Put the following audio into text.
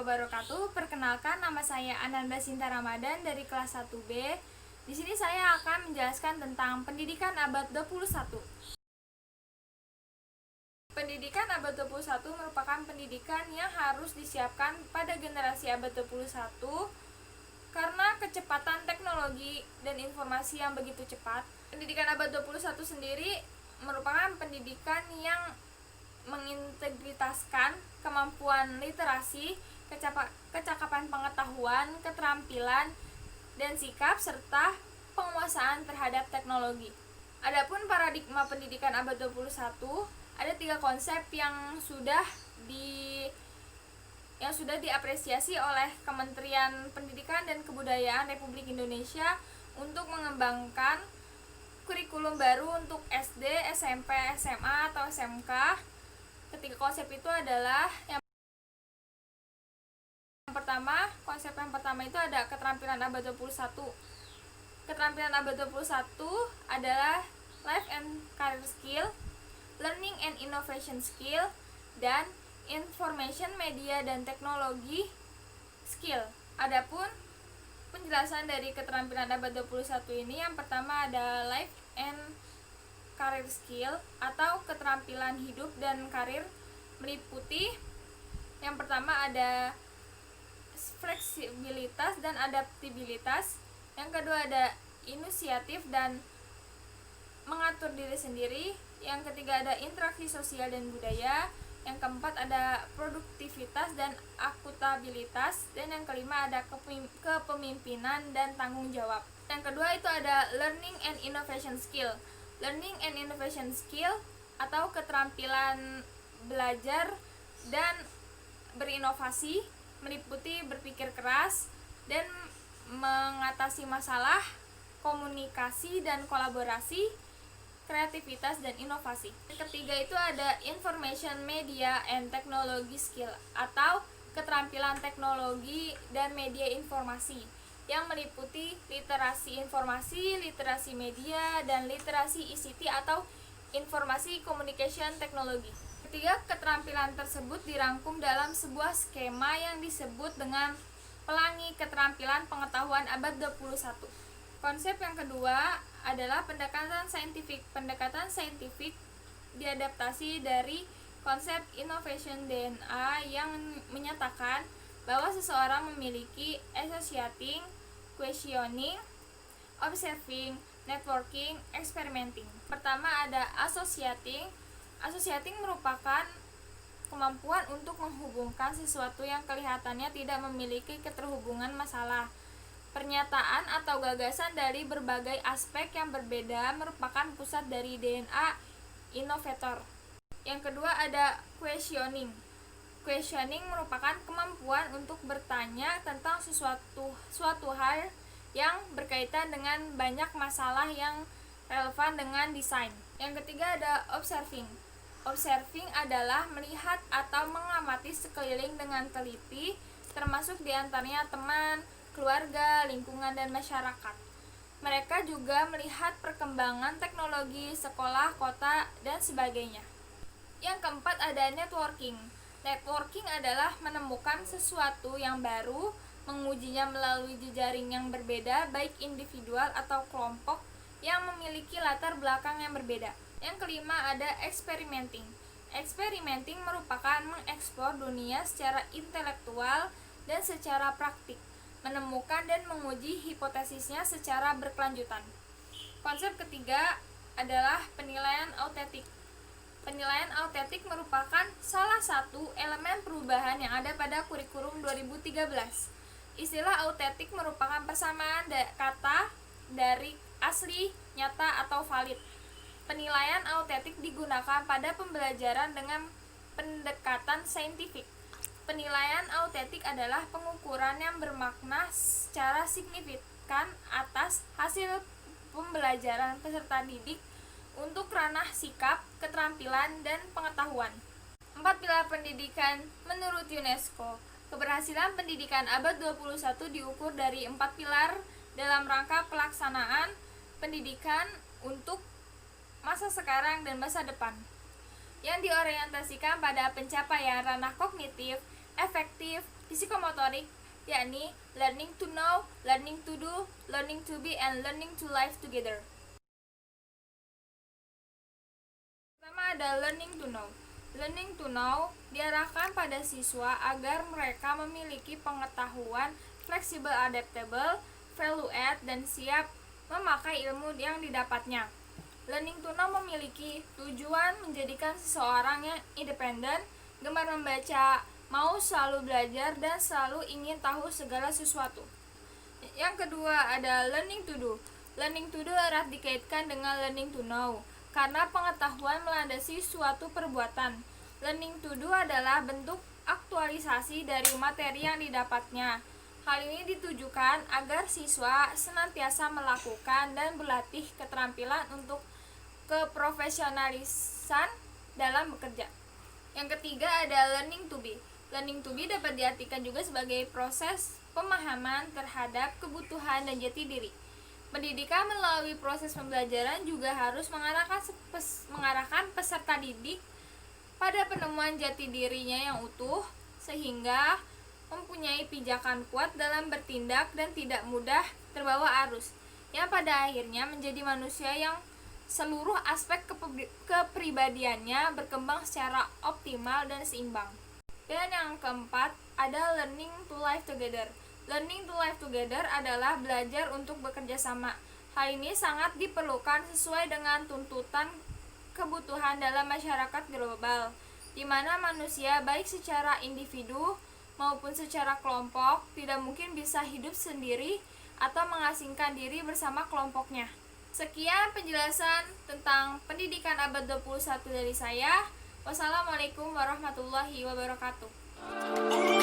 wabarakatuh. Perkenalkan, nama saya Ananda Sinta Ramadan dari kelas 1B. Di sini saya akan menjelaskan tentang pendidikan abad 21. Pendidikan abad 21 merupakan pendidikan yang harus disiapkan pada generasi abad 21 karena kecepatan teknologi dan informasi yang begitu cepat. Pendidikan abad 21 sendiri merupakan pendidikan yang mengintegritaskan kemampuan literasi, kecakapan pengetahuan, keterampilan, dan sikap, serta penguasaan terhadap teknologi. Adapun paradigma pendidikan abad 21, ada 3 konsep yang sudah diapresiasi oleh Kementerian Pendidikan dan Kebudayaan Republik Indonesia untuk mengembangkan kurikulum baru untuk SD, SMP, SMA, atau SMK. Ketiga konsep itu adalah konsep yang pertama itu ada keterampilan abad 21. Keterampilan abad 21 adalah life and career skill, learning and innovation skill, dan information media dan teknologi skill. Adapun penjelasan dari keterampilan abad 21 ini, yang pertama ada life and career skill atau keterampilan hidup dan karir, meliputi yang pertama ada fleksibilitas dan adaptabilitas, yang kedua ada inisiatif dan mengatur diri sendiri, yang ketiga ada interaksi sosial dan budaya, yang keempat ada produktivitas dan akuntabilitas, dan yang kelima ada kepemimpinan dan tanggung jawab. Yang kedua itu ada learning and innovation skill. Learning and innovation skill atau keterampilan belajar dan berinovasi, meliputi berpikir keras dan mengatasi masalah, komunikasi dan kolaborasi, kreativitas dan inovasi. Yang ketiga itu ada information media and technology skill atau keterampilan teknologi dan media informasi, yang meliputi literasi informasi, literasi media, dan literasi ICT atau informasi communication technology. Ketiga, keterampilan tersebut dirangkum dalam sebuah skema yang disebut dengan pelangi keterampilan pengetahuan abad 21. Konsep yang kedua adalah pendekatan saintifik. Pendekatan saintifik diadaptasi dari konsep innovation DNA yang menyatakan bahwa seseorang memiliki associating, questioning, observing, networking, experimenting. Pertama ada associating. Associating merupakan kemampuan untuk menghubungkan sesuatu yang kelihatannya tidak memiliki keterhubungan masalah. Pernyataan atau gagasan dari berbagai aspek yang berbeda merupakan pusat dari DNA inovator. Yang kedua ada questioning. Questioning merupakan kemampuan untuk bertanya tentang suatu hal yang berkaitan dengan banyak masalah yang relevan dengan desain. Yang ketiga ada observing. Observing adalah melihat atau mengamati sekeliling dengan teliti, termasuk diantaranya teman, keluarga, lingkungan, dan masyarakat. Mereka juga melihat perkembangan teknologi, sekolah, kota, dan sebagainya. Yang keempat ada networking. Networking adalah menemukan sesuatu yang baru, mengujinya melalui jejaring yang berbeda, baik individual atau kelompok yang memiliki latar belakang yang berbeda. Yang kelima ada experimenting. Experimenting merupakan mengeksplor dunia secara intelektual dan secara praktik, menemukan dan menguji hipotesisnya secara berkelanjutan. Konsep ketiga adalah penilaian autentik. Penilaian autentik merupakan salah satu elemen perubahan yang ada pada kurikulum 2013. Istilah autentik merupakan persamaan kata dari asli, nyata, atau valid. Penilaian autentik digunakan pada pembelajaran dengan pendekatan saintifik. Penilaian autentik adalah pengukuran yang bermakna secara signifikan atas hasil pembelajaran peserta didik untuk ranah sikap, keterampilan, dan pengetahuan. 4 pilar pendidikan menurut UNESCO. Keberhasilan pendidikan abad 21 diukur dari 4 pilar dalam rangka pelaksanaan pendidikan untuk masa sekarang dan masa depan, yang diorientasikan pada pencapaian ranah kognitif, efektif, psikomotorik, yakni learning to know, learning to do, learning to be, and learning to live together. Pertama ada learning to know. Learning to know diarahkan pada siswa agar mereka memiliki pengetahuan fleksibel, adaptable, value add, dan siap memakai ilmu yang didapatnya. Learning to know memiliki tujuan menjadikan seseorang yang independen, gemar membaca, mau selalu belajar, dan selalu ingin tahu segala sesuatu. Yang kedua ada learning to do. Learning to do erat dikaitkan dengan learning to know, karena pengetahuan melandasi suatu perbuatan. Learning to do adalah bentuk aktualisasi dari materi yang didapatnya. Hal ini ditujukan agar siswa senantiasa melakukan dan berlatih keterampilan untuk keprofesionalisan dalam bekerja. Yang ketiga ada learning to be. Learning to be dapat diartikan juga sebagai proses pemahaman terhadap kebutuhan dan jati diri. Pendidikan melalui proses pembelajaran juga harus mengarahkan peserta didik pada penemuan jati dirinya yang utuh, sehingga mempunyai pijakan kuat dalam bertindak dan tidak mudah terbawa arus, yang pada akhirnya menjadi manusia yang seluruh aspek kepribadiannya berkembang secara optimal dan seimbang. Dan yang keempat ada learning to live together. Learning to live together adalah belajar untuk bekerja sama. Hal ini sangat diperlukan sesuai dengan tuntutan kebutuhan dalam masyarakat global, di mana manusia baik secara individu maupun secara kelompok tidak mungkin bisa hidup sendiri atau mengasingkan diri bersama kelompoknya. Sekian penjelasan tentang pendidikan abad 21 dari saya. Wassalamualaikum warahmatullahi wabarakatuh.